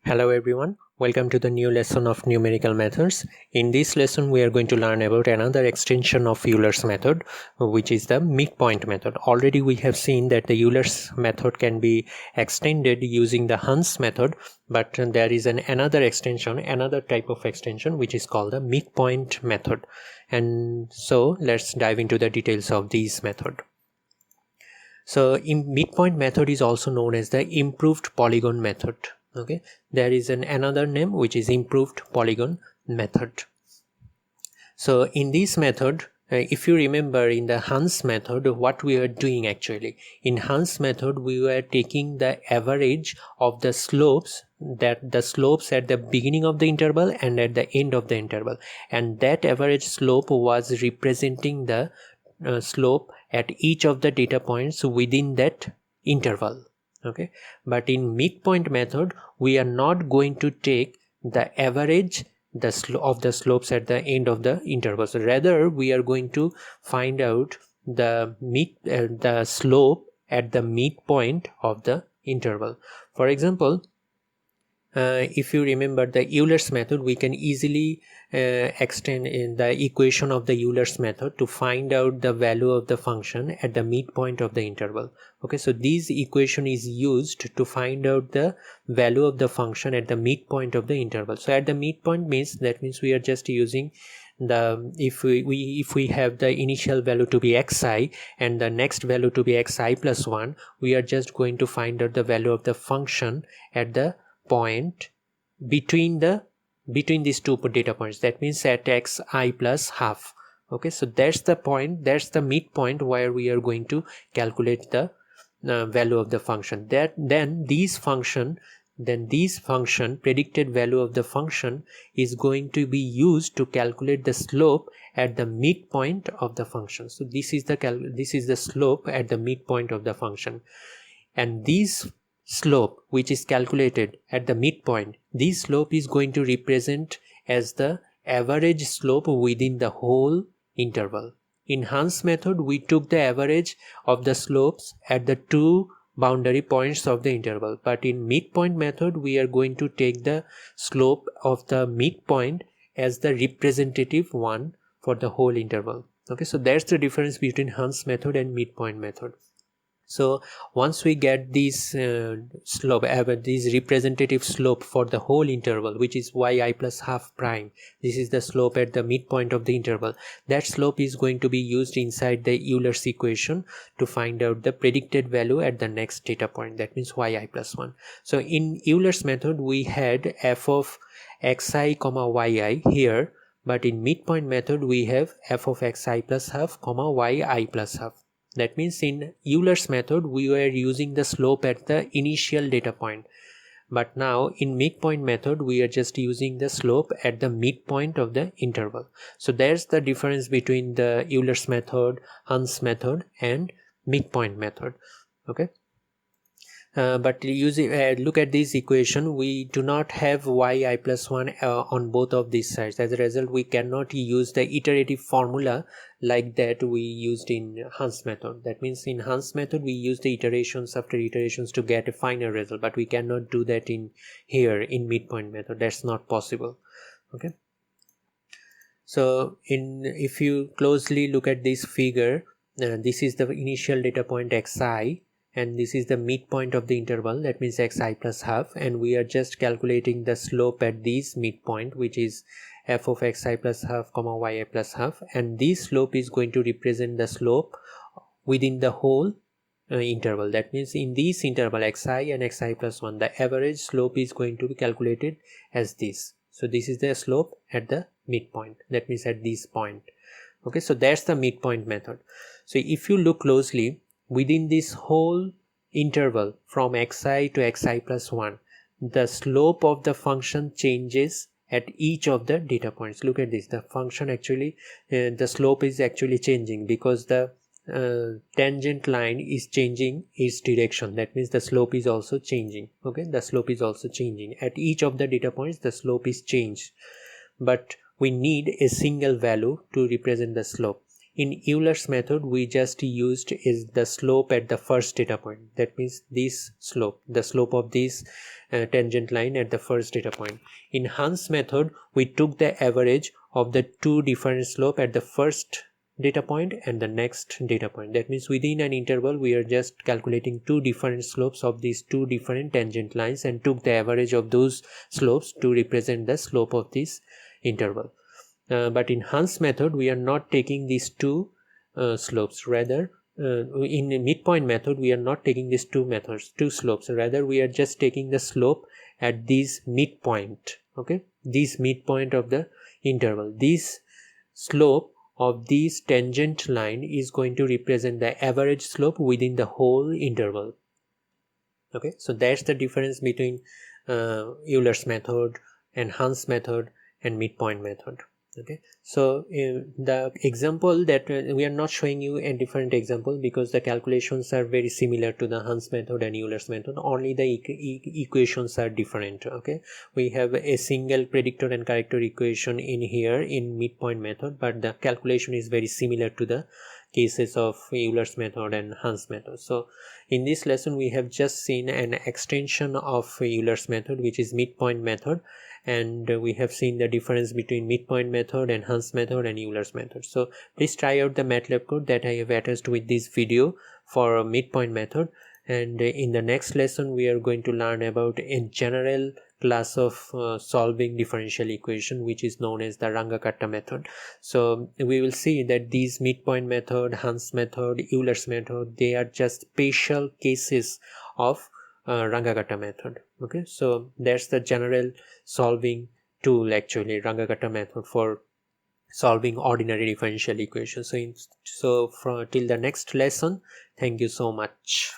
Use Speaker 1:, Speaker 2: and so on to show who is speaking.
Speaker 1: Hello everyone, welcome to the new lesson of numerical methods. In this lesson we are going to learn about another extension of Euler's method, which is the midpoint method. Already we have seen that the Euler's method can be extended using the Hans method, but there is another extension, another type of extension, which is called the midpoint method. And so let's dive into the details of this method. So in midpoint method is also known as the improved polygon method. Okay, there is another name which is improved polygon method. So in this method, if you remember in the Hans method, what we are doing actually in Hans method, we were taking the average of the slopes, that the slopes at the beginning of the interval and at the end of the interval, and that average slope was representing the slope at each of the data points within that interval. Okay, but in midpoint method we are not going to take the average of the slopes at the end of the interval. So rather we are going to find out the slope at the midpoint of the interval. For example, if you remember the Euler's method, we can easily extend in the equation of the Euler's method to find out the value of the function at the midpoint of the interval. Okay, so this equation is used to find out the value of the function at the midpoint of the interval. So at the midpoint means we are just using the if we have the initial value to be xi and the next value to be xi plus 1, we are just going to find out the value of the function at the point between these two data points, that means at xi plus half. Okay, so that's the point, that's the midpoint where we are going to calculate the value of the function. Then this function predicted value of the function is going to be used to calculate the slope at the midpoint of the function. So this is the slope at the midpoint of the function, and this slope which is calculated at the midpoint, this slope is going to represent as the average slope within the whole interval. In Hans method we took the average of the slopes at the two boundary points of the interval, but in midpoint method we are going to take the slope of the midpoint as the representative one for the whole interval. Okay, so that's the difference between Hans method and midpoint method. So once we get this slope, this representative slope for the whole interval, which is yi plus half prime, this is the slope at the midpoint of the interval, that slope is going to be used inside the Euler's equation to find out the predicted value at the next data point, that means yi plus 1. So in Euler's method we had f of xi comma yi here, but in midpoint method we have f of xi plus half comma yi plus half. That means in Euler's method we were using the slope at the initial data point, but now in midpoint method we are just using the slope at the midpoint of the interval. So there's the difference between the Euler's method, Hans method and midpoint method. Okay, but look at this equation, we do not have yi plus 1 on both of these sides. As a result, we cannot use the iterative formula like that we used in Hans method. That means in Hans method we use the iterations after iterations to get a final result, but we cannot do that in midpoint method. That's not possible. Okay, so if you closely look at this figure, this is the initial data point xi, and this is the midpoint of the interval, that means xi plus half, and we are just calculating the slope at this midpoint, which is f of xi plus half comma yi plus half, and this slope is going to represent the slope within the whole interval. That means in this interval xi and xi plus 1, the average slope is going to be calculated as this. So this is the slope at the midpoint, that means at this point. Okay, so that's the midpoint method. So if you look closely, within this whole interval from xi to xi plus 1, the slope of the function changes at each of the data points. Look at this, the function actually the slope is actually changing because the tangent line is changing its direction. That means the slope is also changing. Okay, the slope is also changing at each of the data points, the slope is changed, but we need a single value to represent the slope. in Euler's method we just used is the slope at the first data point. That means this slope, the slope of this tangent line at the first data point. In Hans method we took the average of the two different slope at the first data point and the next data point. That means within an interval we are just calculating two different slopes of these two different tangent lines and took the average of those slopes to represent the slope of this interval. But in Hans method we are not taking these two slopes. Rather in the midpoint method we are not taking these two slopes. Rather we are just taking the slope at this midpoint. Okay, this midpoint of the interval. This slope of this tangent line is going to represent the average slope within the whole interval. Okay, so that's the difference between Euler's method and Hans method and midpoint method. Okay, so the example that we are not showing you a different example because the calculations are very similar to the Hans method and Euler's method, only the equations are different. Okay, we have a single predictor and corrector equation in here in midpoint method, but the calculation is very similar to the cases of Euler's method and Hans method. So in this lesson we have just seen an extension of Euler's method, which is midpoint method, and we have seen the difference between midpoint method and Hans method and Euler's method. So please try out the MATLAB code that I have attached with this video for midpoint method, and in the next lesson we are going to learn about a general class of solving differential equation which is known as the Runge-Kutta method. So we will see that these midpoint method, Hans method, Euler's method, they are just special cases of Runge-Kutta method. Okay, so that's the general solving tool, actually Runge-Kutta method for solving ordinary differential equations. So till the next lesson, thank you so much.